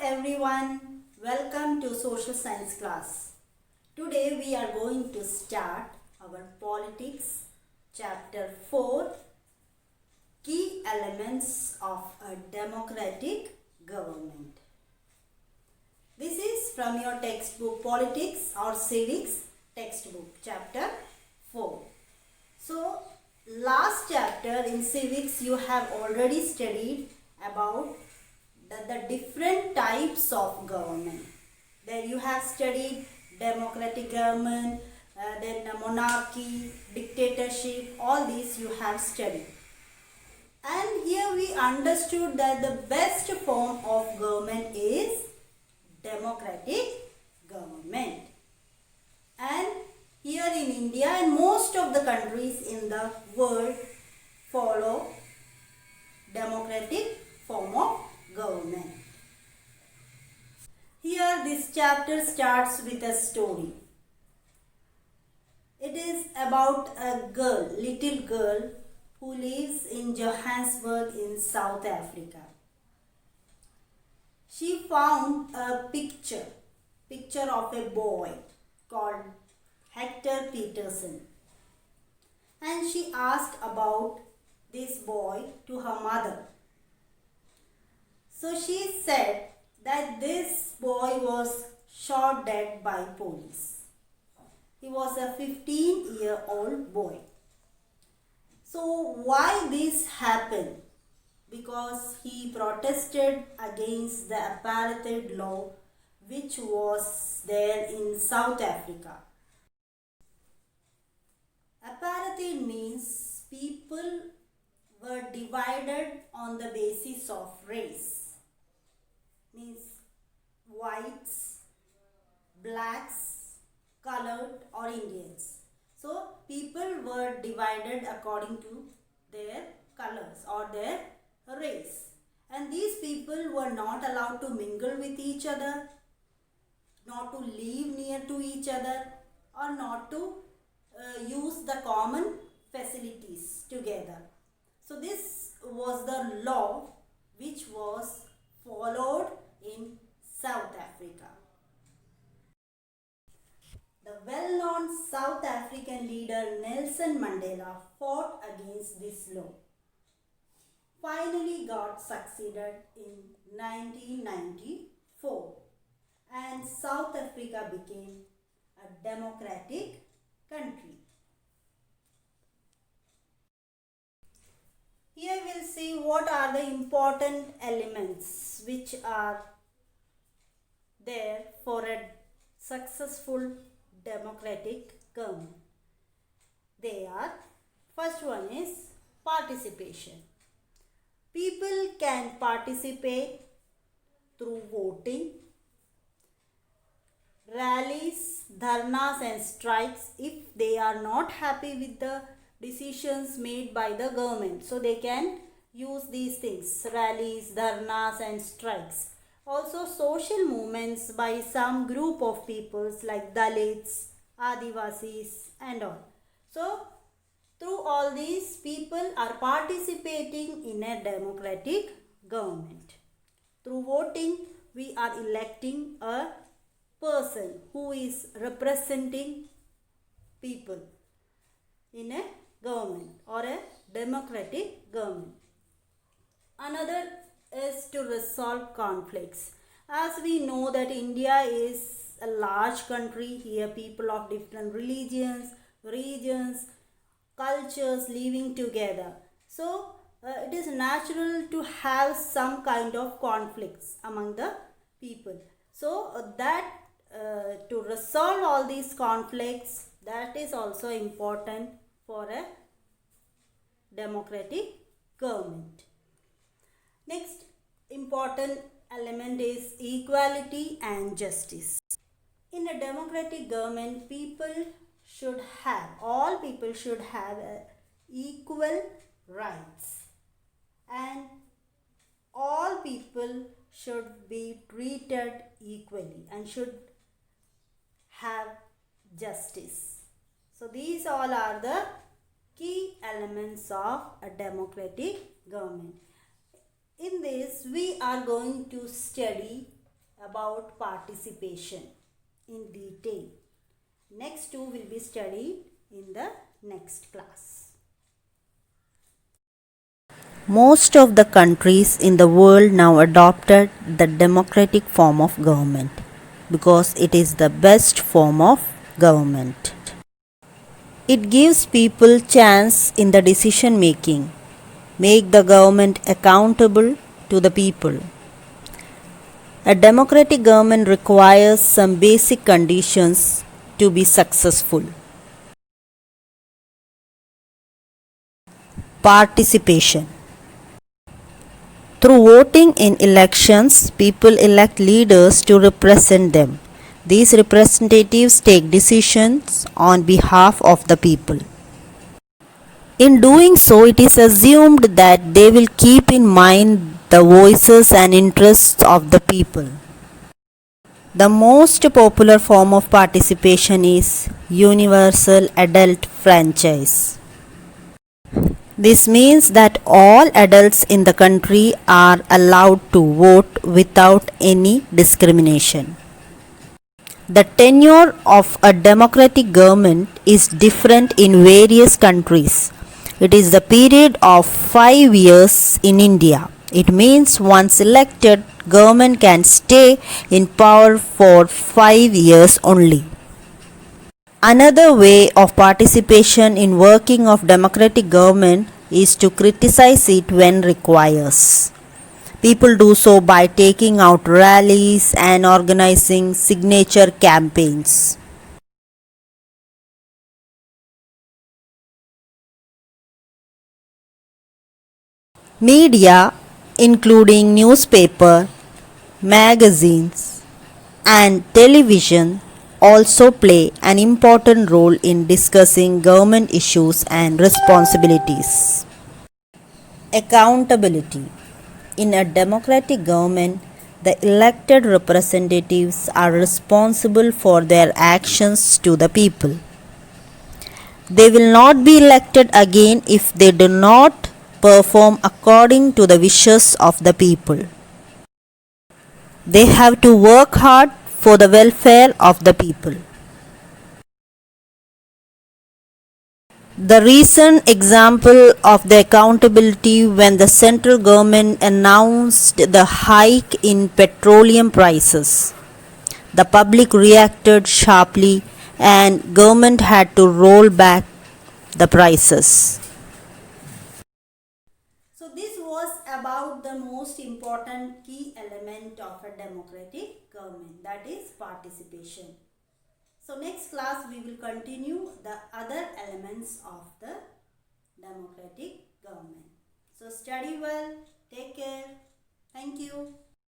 everyone, welcome to social science class. Today we are going to start our politics chapter 4, key elements of a democratic government. This is from your textbook politics or civics textbook chapter 4. So last chapter in civics you have already studied about the different types of government. There you have studied democratic government, then monarchy, dictatorship, all these you have studied. And here we understood that the best form of government is democratic government. And here in India and most of the countries in the world follow democratic form of government. Here this chapter starts with a story. It is about a girl, little girl who lives in Johannesburg in South Africa. She found a picture of a boy called Hector Peterson, and she asked about this boy to her mother. So she said that this boy was shot dead by police. He was a 15-year-old boy. So why this happened? Because he protested against the apartheid law which was there in South Africa. Apartheid means people were divided on the basis of race. Means whites, blacks, colored or Indians. So people were divided according to their colors or their race. And these people were not allowed to mingle with each other, not to live near to each other, or not to use the common facilities together. So this was the law which was followed in South Africa. The well-known South African leader Nelson Mandela fought against this law. Finally got succeeded in 1994 and South Africa became a democratic country. Here we'll see what are the important elements which are there for a successful democratic government. They are, first one is participation. People can participate through voting, rallies, dharnas and strikes if they are not happy with the decisions made by the government. So they can use these things, rallies, dharnas and strikes. Also social movements by some group of peoples like Dalits, Adivasis and all. So through all these people are participating in a democratic government. Through voting we are electing a person who is representing people in a government or a democratic government. Another is to resolve conflicts. As we know that India is a large country, here people of different religions, regions, cultures living together. So it is natural to have some kind of conflicts among the people. So to resolve all these conflicts, that is also important for a democratic government. Next important element is equality and justice. In a democratic government, all people should have equal rights and all people should be treated equally and should have justice. So these all are the key elements of a democratic government. In this we are going to study about participation in detail. Next two will be studied in the next class. Most of the countries in the world now adopted the democratic form of government because it is the best form of government. It gives people chance in the decision making, make the government accountable to the people. A democratic government requires some basic conditions to be successful. Participation. Through voting in elections, people elect leaders to represent them. These representatives take decisions on behalf of the people. In doing so, it is assumed that they will keep in mind the voices and interests of the people. The most popular form of participation is universal adult franchise. This means that all adults in the country are allowed to vote without any discrimination. The tenure of a democratic government is different in various countries. It is the period of 5 years in India. It means once elected, government can stay in power for 5 years only. Another way of participation in working of democratic government is to criticize it when requires. People do so by taking out rallies and organizing signature campaigns. Media, including newspaper, magazines, and television, also play an important role in discussing government issues and responsibilities. Accountability. In a democratic government, the elected representatives are responsible for their actions to the people. They will not be elected again if they do not perform according to the wishes of the people. They have to work hard for the welfare of the people. The recent example of the accountability when the central government announced the hike in petroleum prices. The public reacted sharply and government had to roll back the prices. So this was about the most important key element of a democratic government, that is participation. So next class we will continue the other elements of the democratic government. So study well, take care, thank you.